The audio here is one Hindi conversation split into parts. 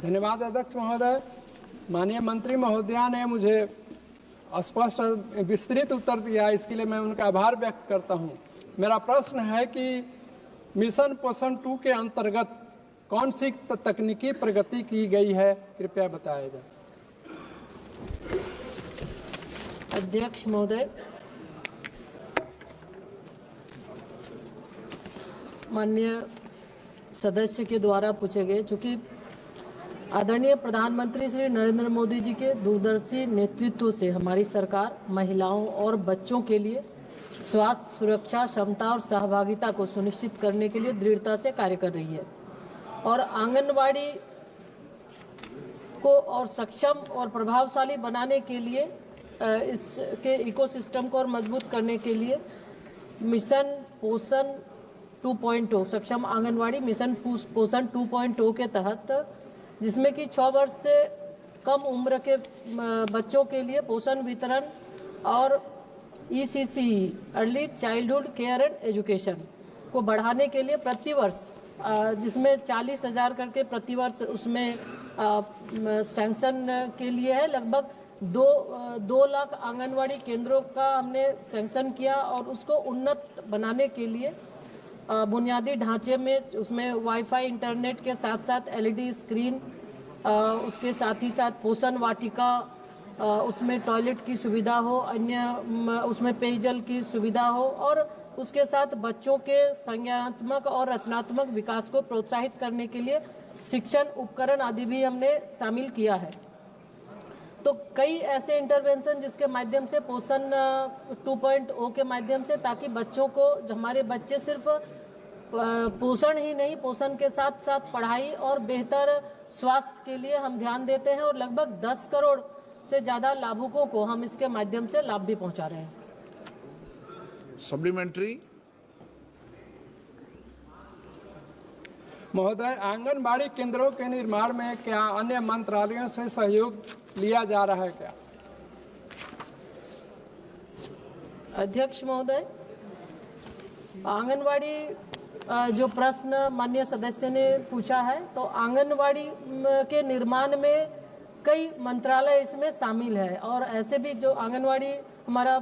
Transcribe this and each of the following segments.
धन्यवाद अध्यक्ष महोदय। माननीय मंत्री महोदया ने मुझे स्पष्ट विस्तृत उत्तर दिया, इसके लिए मैं उनका आभार व्यक्त करता हूं। मेरा प्रश्न है कि मिशन पोषण 2 के अंतर्गत कौन सी तकनीकी प्रगति की गई है, कृपया बताया जाए। अध्यक्ष महोदय, माननीय सदस्य के द्वारा पूछे गए, चूंकि आदरणीय प्रधानमंत्री श्री नरेंद्र मोदी जी के दूरदर्शी नेतृत्व से हमारी सरकार महिलाओं और बच्चों के लिए स्वास्थ्य, सुरक्षा, क्षमता और सहभागिता को सुनिश्चित करने के लिए दृढ़ता से कार्य कर रही है और आंगनवाड़ी को और सक्षम और प्रभावशाली बनाने के लिए इसके इकोसिस्टम को और मजबूत करने के लिए मिशन पोषण 2.0 सक्षम आंगनवाड़ी मिशन पोषण 2.0 के तहत, जिसमें कि 6 वर्ष से कम उम्र के बच्चों के लिए पोषण वितरण और ECC early childhood care and education को बढ़ाने के लिए प्रतिवर्ष, जिसमें 40,000 करके प्रतिवर्ष उसमें सैंक्शन के लिए है, लगभग 2 लाख आंगनवाड़ी केंद्रों का हमने सैंक्शन किया और उसको उन्नत बनाने के लिए बुनियादी ढांचे में उसमें वाईफाई इंटरनेट के साथ साथ LED स्क्रीन, उसके साथ ही साथ पोषण वाटिका, उसमें टॉयलेट की सुविधा हो, अन्य उसमें पेयजल की सुविधा हो और उसके साथ बच्चों के संज्ञानात्मक और रचनात्मक विकास को प्रोत्साहित करने के लिए शिक्षण उपकरण आदि भी हमने शामिल किया है। तो कई ऐसे इंटरवेंशन जिसके माध्यम से पोषण 2.0 के माध्यम से, ताकि बच्चों को, हमारे बच्चे सिर्फ पोषण ही नहीं, पोषण के साथ साथ पढ़ाई और बेहतर स्वास्थ्य के लिए हम ध्यान देते हैं और लगभग 10 करोड़ से ज्यादा लाभुकों को हम इसके माध्यम से लाभ भी पहुंचा रहे हैं। सप्लीमेंट्री। महोदय, आंगनबाड़ी केंद्रों के निर्माण में क्या अन्य मंत्रालयों से सहयोग लिया जा रहा है क्या? अध्यक्ष महोदय, आंगनवाड़ी जो प्रश्न माननीय सदस्य ने पूछा है, तो आंगनवाड़ी के निर्माण में कई मंत्रालय इसमें शामिल है और ऐसे भी जो आंगनवाड़ी हमारा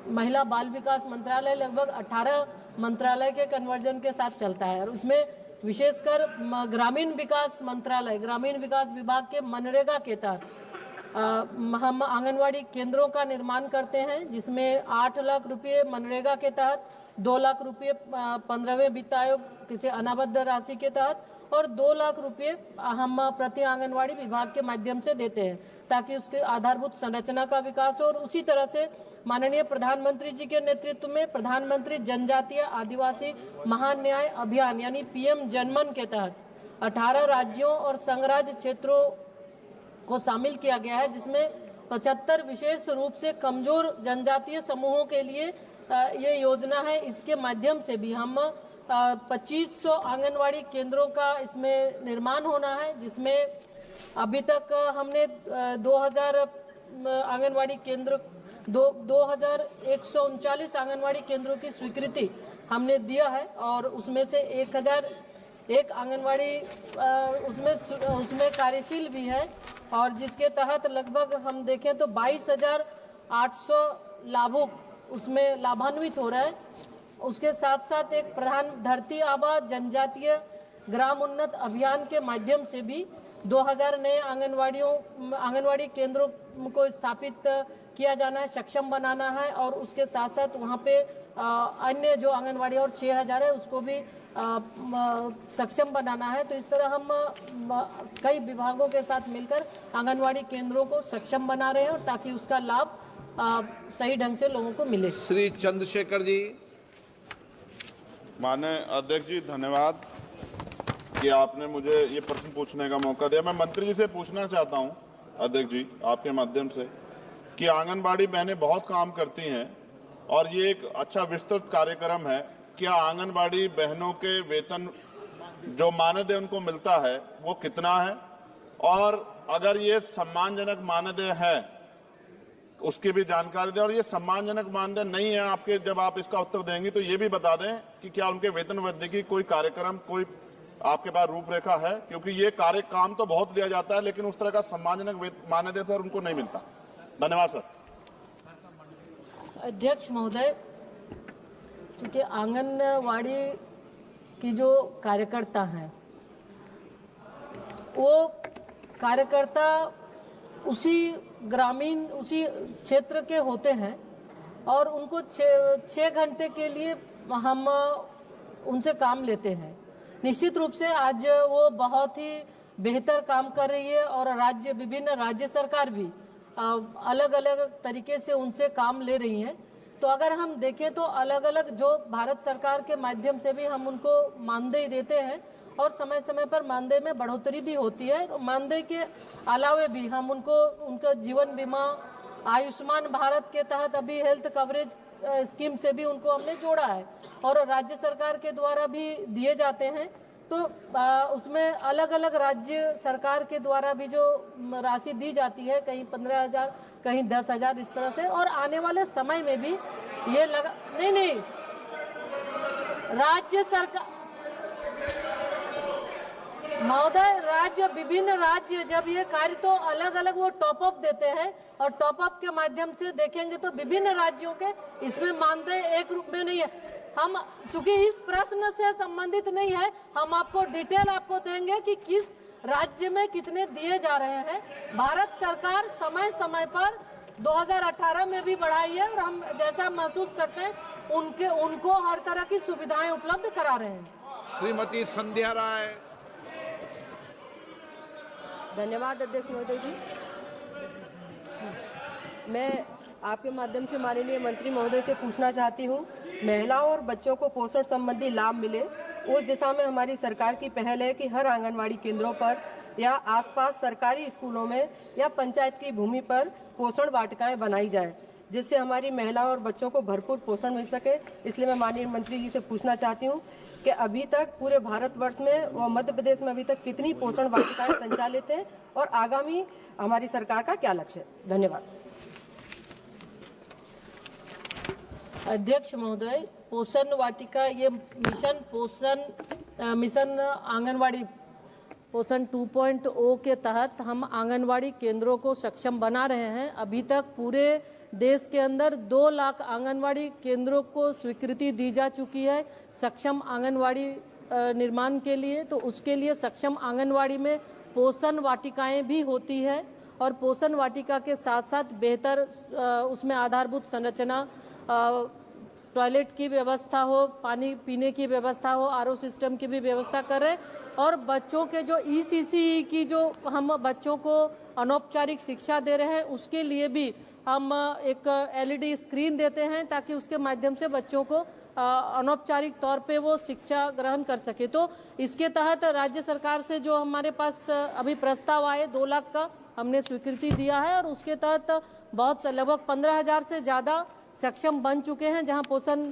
महिला बाल विकास मंत्रालय लगभग 18 मंत्रालय के कन्वर्जन के साथ चलता है और उसमें विशेषकर ग्रामीण विकास मंत्रालय, ग्रामीण विकास विभाग के मनरेगा के तहत हम आंगनवाड़ी केंद्रों का निर्माण करते हैं, जिसमें 8 लाख रुपये मनरेगा के तहत, 2 लाख रुपये 15वें वित्त आयोग किसी अनाबद्ध राशि के तहत और 2 लाख रुपये हम प्रति आंगनवाड़ी विभाग के माध्यम से देते हैं, ताकि उसके आधारभूत संरचना का विकास हो। और उसी तरह से माननीय प्रधानमंत्री जी के नेतृत्व में प्रधानमंत्री जनजातीय आदिवासी महान्याय अभियान यानी PM जनमन के तहत 18 राज्यों और संघराज्य क्षेत्रों को शामिल किया गया है, जिसमें 75 विशेष रूप से कमजोर जनजातीय समूहों के लिए ये योजना है। इसके माध्यम से भी हम 2500 आंगनवाड़ी केंद्रों का इसमें निर्माण होना है, जिसमें अभी तक हमने 2000 आंगनवाड़ी केंद्र 2139 आंगनवाड़ी केंद्रों की स्वीकृति हमने दिया है और उसमें से 1001 आंगनवाड़ी उसमें कार्यशील भी है और जिसके तहत लगभग हम देखें तो 22,800 लाभुक उसमें लाभान्वित हो रहा है। उसके साथ साथ एक प्रधान धरती आबा जनजातीय ग्राम उन्नत अभियान के माध्यम से भी 2000 नए आंगनवाड़ी केंद्रों को स्थापित किया जाना है, सक्षम बनाना है और उसके साथ साथ वहाँ पे अन्य जो आंगनवाड़ी और 6000 है उसको भी सक्षम बनाना है। तो इस तरह हम कई विभागों के साथ मिलकर आंगनवाड़ी केंद्रों को सक्षम बना रहे हैं और ताकि उसका लाभ सही ढंग से लोगों को मिले। श्री चंद्रशेखर जी। माननीय अध्यक्ष जी, धन्यवाद कि आपने मुझे ये प्रश्न पूछने का मौका दिया। मैं मंत्री जी से पूछना चाहता हूं अध्यक्ष जी आपके माध्यम से कि आंगनबाड़ी बहनें बहुत काम करती हैं और ये एक अच्छा विस्तृत कार्यक्रम है। क्या आंगनबाड़ी बहनों के वेतन जो मानदेय उनको मिलता है वो कितना है, और अगर ये सम्मानजनक मानदेय है उसकी भी जानकारी दें, और ये सम्मानजनक मानदेय नहीं है आपके, जब आप इसका उत्तर देंगे तो ये भी बता दें कि क्या उनके वेतन वृद्धि की कोई कार्यक्रम, कोई आपके पास रूपरेखा है? क्योंकि ये कार्य काम तो बहुत लिया जाता है, लेकिन उस तरह का सम्मानजनक मान्यता सर उनको नहीं मिलता। धन्यवाद सर। अध्यक्ष महोदय, क्योंकि आंगनवाड़ी की जो कार्यकर्ता हैं वो कार्यकर्ता उसी ग्रामीण उसी क्षेत्र के होते हैं और उनको 6 घंटे के लिए हम उनसे काम लेते हैं। निश्चित रूप से आज वो बहुत ही बेहतर काम कर रही है और विभिन्न राज्य सरकार भी अलग अलग तरीके से उनसे काम ले रही हैं। तो अगर हम देखें तो अलग अलग जो भारत सरकार के माध्यम से भी हम उनको मानदेय देते हैं और समय समय पर मानदेय में बढ़ोतरी भी होती है। मानदेय के अलावे भी हम उनको उनका जीवन बीमा, आयुष्मान भारत के तहत अभी हेल्थ कवरेज स्कीम से भी उनको हमने जोड़ा है और राज्य सरकार के द्वारा भी दिए जाते हैं। तो उसमें अलग अलग राज्य सरकार के द्वारा भी जो राशि दी जाती है, कहीं 15,000 कहीं 10,000 इस तरह से, और आने वाले समय में भी ये लगा नहीं राज्य सरकार महोदय विभिन्न राज्य जब ये कार्य तो अलग अलग वो टॉप अप देते हैं और टॉप अप के माध्यम से देखेंगे तो विभिन्न राज्यों के इसमें मानदेय एक रूप में नहीं है। हम चूंकि इस प्रश्न से संबंधित नहीं है, हम आपको डिटेल आपको देंगे कि किस राज्य में कितने दिए जा रहे हैं। भारत सरकार समय समय पर 2018 में भी बढ़ाई है और हम जैसा महसूस करते हैं उनको हर तरह की सुविधाएं उपलब्ध करा रहे हैं। श्रीमती संध्या राय। धन्यवाद अध्यक्ष महोदय जी। मैं आपके माध्यम से माननीय मंत्री महोदय से पूछना चाहती हूँ, महिलाओं और बच्चों को पोषण संबंधी लाभ मिले उस दिशा में हमारी सरकार की पहल है कि हर आंगनवाड़ी केंद्रों पर या आसपास सरकारी स्कूलों में या पंचायत की भूमि पर पोषण वाटिकाएं बनाई जाएं, जिससे हमारी महिलाओं और बच्चों को भरपूर पोषण मिल सके। इसलिए मैं माननीय मंत्री जी से पूछना चाहती हूँ कि अभी तक पूरे भारतवर्ष में व मध्य प्रदेश में अभी तक कितनी पोषण वाटिकाएं संचालित हैं और आगामी हमारी सरकार का क्या लक्ष्य है। धन्यवाद। अध्यक्ष महोदय, पोषण वाटिका ये मिशन आंगनवाड़ी पोषण 2.0 के तहत हम आंगनवाड़ी केंद्रों को सक्षम बना रहे हैं। अभी तक पूरे देश के अंदर 2 लाख आंगनवाड़ी केंद्रों को स्वीकृति दी जा चुकी है सक्षम आंगनवाड़ी निर्माण के लिए। तो उसके लिए सक्षम आंगनवाड़ी में पोषण वाटिकाएं भी होती है और पोषण वाटिका के साथ साथ बेहतर उसमें आधारभूत संरचना, टॉयलेट की व्यवस्था हो, पानी पीने की व्यवस्था हो, आरओ सिस्टम की भी व्यवस्था कर रहे हैं। और बच्चों के जो ECC की जो हम बच्चों को अनौपचारिक शिक्षा दे रहे हैं उसके लिए भी हम एक LED स्क्रीन देते हैं ताकि उसके माध्यम से बच्चों को अनौपचारिक तौर पे वो शिक्षा ग्रहण कर सके। तो इसके तहत राज्य सरकार से जो हमारे पास अभी प्रस्ताव आए 2 लाख का हमने स्वीकृति दिया है और उसके तहत बहुत लगभग 15,000 से ज़्यादा सक्षम बन चुके हैं, जहां पोषण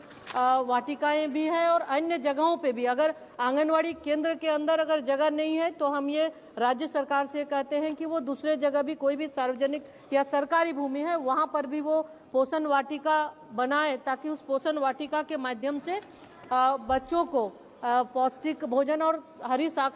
वाटिकाएं भी हैं। और अन्य जगहों पे भी अगर आंगनवाड़ी केंद्र के अंदर अगर जगह नहीं है तो हम ये राज्य सरकार से कहते हैं कि वो दूसरे जगह भी कोई भी सार्वजनिक या सरकारी भूमि है वहां पर भी वो पोषण वाटिका बनाए ताकि उस पोषण वाटिका के माध्यम से बच्चों को पौष्टिक भोजन और हरी साग